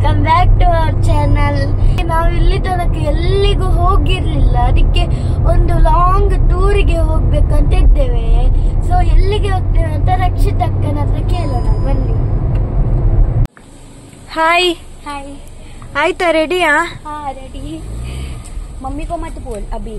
Welcome back to our channel. ನಾವು ಇಲ್ಲಿ ತನಕ ಎಲ್ಲಿಗೂ ಹೋಗಿರ್ಲಿಲ್ಲ, ಅದಕ್ಕೆ ಒಂದು ಲಾಂಗ್ ಟೂರಿಗೆ ಹೋಗ್ಬೇಕಂತ ಇದ್ದೇವೆ. ಸೊ ಎಲ್ಲಿಗೆ ಹೋಗ್ತೇವೆ ಅಂತ ರಕ್ಷಿತ್ ಅಕ್ಕನ ಹತ್ರ ಕೇಳೋಣ, ಬನ್ನಿ. हाय हाय. आयता रेडिया? हाँ रेडी. मम्मी को मत बोल अभी.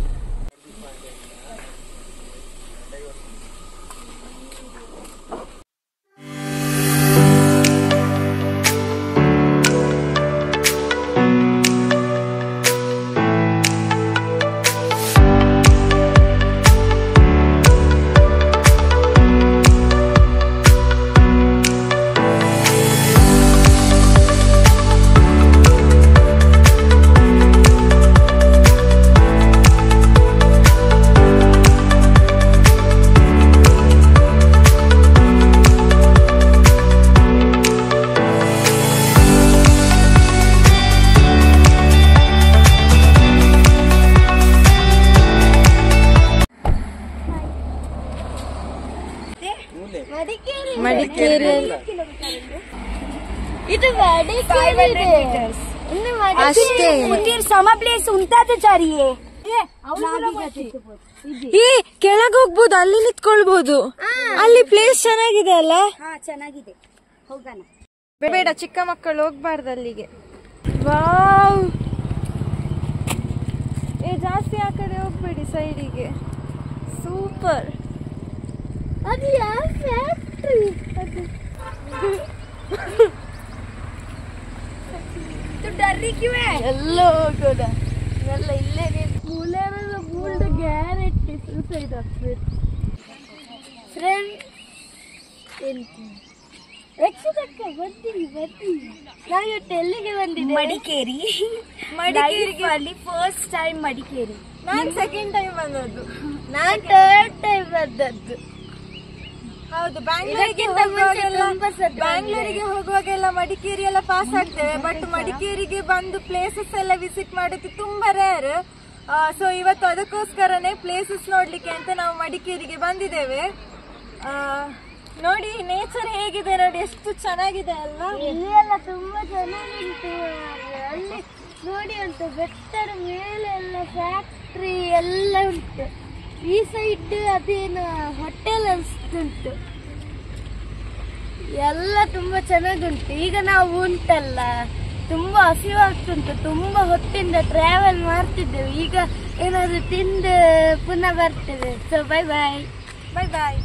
मडिकेरी ಇದು ಅಷ್ಟೇ. ಸಮ ಪ್ಲೇಸ್ ಉಂಟಾದ ಚಾರಿಯೇ. ಈ ಕೆಳಗೆ ಹೋಗ್ಬೋದು, ಅಲ್ಲಿ ನಿಂತ್ಕೊಳ್ಬಹುದು. ಅಲ್ಲಿ ಪ್ಲೇಸ್ ಚೆನ್ನಾಗಿದೆ ಅಲ್ಲ? ಚೆನ್ನಾಗಿದೆ, ಹೋಗೋಣ. ಬೇಡ, ಚಿಕ್ಕ ಮಕ್ಕಳು ಹೋಗ್ಬಾರ್ದು ಅಲ್ಲಿಗೆ. ವಾವ್, ಜಾಸ್ತಿ ಆ ಕಡೆ ಹೋಗ್ಬೇಡಿ, ಸೈಡಿಗೆ. ಸೂಪರ್. ಅದು ಯಾವ ಫ್ಯಾಕ್ಟ್ರಿ? डर्री क्यों है? ಎಲ್ಲೋ ಹೋಗೋಣ, ಎಲ್ಲ ಇಲ್ಲೇ ಮೂಲೆರದ ಬೂಲ್ಡ್ ಗ್ಯಾರೆಂಟಿ ಸೂಸೈಡ್ ಆಗ್ತದೆ. ಫ್ರೆಂಡ್ ರಕ್ಷಿತಕ್ಕ ಬರ್ತೀನಿ. ನಾವು ಇವತ್ತು ಎಲ್ಲಿಗೆ ಬಂದಿದ್ದೇವೆ? ಮಡಿಕೇರಿ. ಮಡಿಕೇರಿಗೆ ಅಲ್ಲಿ ಫಸ್ಟ್ ಟೈಮ್ ಮಡಿಕೇರಿ. ನಾನು ಸೆಕೆಂಡ್ ಟೈಮ್ ಬಂದದ್ದು. ನಾನು ಥರ್ಡ್ ಟೈಮ್ ಬಂದದ್ದು. ಹೌದು, ಬ್ಯಾಂಗ್ಳೂರಿಗೆ ಹೋಗುವಾಗೆಲ್ಲ ಮಡಿಕೇರಿ ಎಲ್ಲ ಪಾಸ್ ಆಗ್ತೇವೆ. ಬಟ್ ಮಡಿಕೇರಿಗೆ ಬಂದು ಪ್ಲೇಸಸ್ ಎಲ್ಲ ವಿಸಿಟ್ ಮಾಡೋದು ತುಂಬಾ ರೇರ್. ಸೊ ಇವತ್ತು ಅದಕ್ಕೋಸ್ಕರನೇ ಪ್ಲೇಸಸ್ ನೋಡ್ಲಿಕ್ಕೆ ಅಂತ ನಾವು ಮಡಿಕೇರಿಗೆ ಬಂದಿದ್ದೇವೆ. ನೋಡಿ ನೇಚರ್ ಹೇಗಿದೆ ನೋಡಿ, ಎಷ್ಟು ಚೆನ್ನಾಗಿದೆ ಅಲ್ಲ? ಇಲ್ಲಿ ಎಲ್ಲ ತುಂಬಾ ಚೆನ್ನಾಗುಂಟು. ಅಲ್ಲಿ ನೋಡಿ ಉಂಟು, ಬೆಟ್ಟದ ಮೇಲೆ ಎಲ್ಲ ಫ್ಯಾಕ್ಟ್ರಿ ಎಲ್ಲ ಉಂಟು. ಈ ಸೈಡ್ ಅದೇನು ಹೋಟೆಲ್ ಅನ್ಸುಂಟು. ಎಲ್ಲ ತುಂಬಾ ಚೆನ್ನಾಗುಂಟು. ಈಗ ನಾವು ಉಂಟಲ್ಲ, ತುಂಬಾ ಹಸಿವಾಗ್ತುಂಟು. ತುಂಬಾ ಹೊತ್ತಿಂದ ಟ್ರಾವೆಲ್ ಮಾಡ್ತಿದ್ದೇವೆ. ಈಗ ಏನಾದ್ರು ತಿಂದು ಪುನಃ ಬರ್ತೇವೆ. So bye bye. ಬಾಯ್ ಬಾಯ್.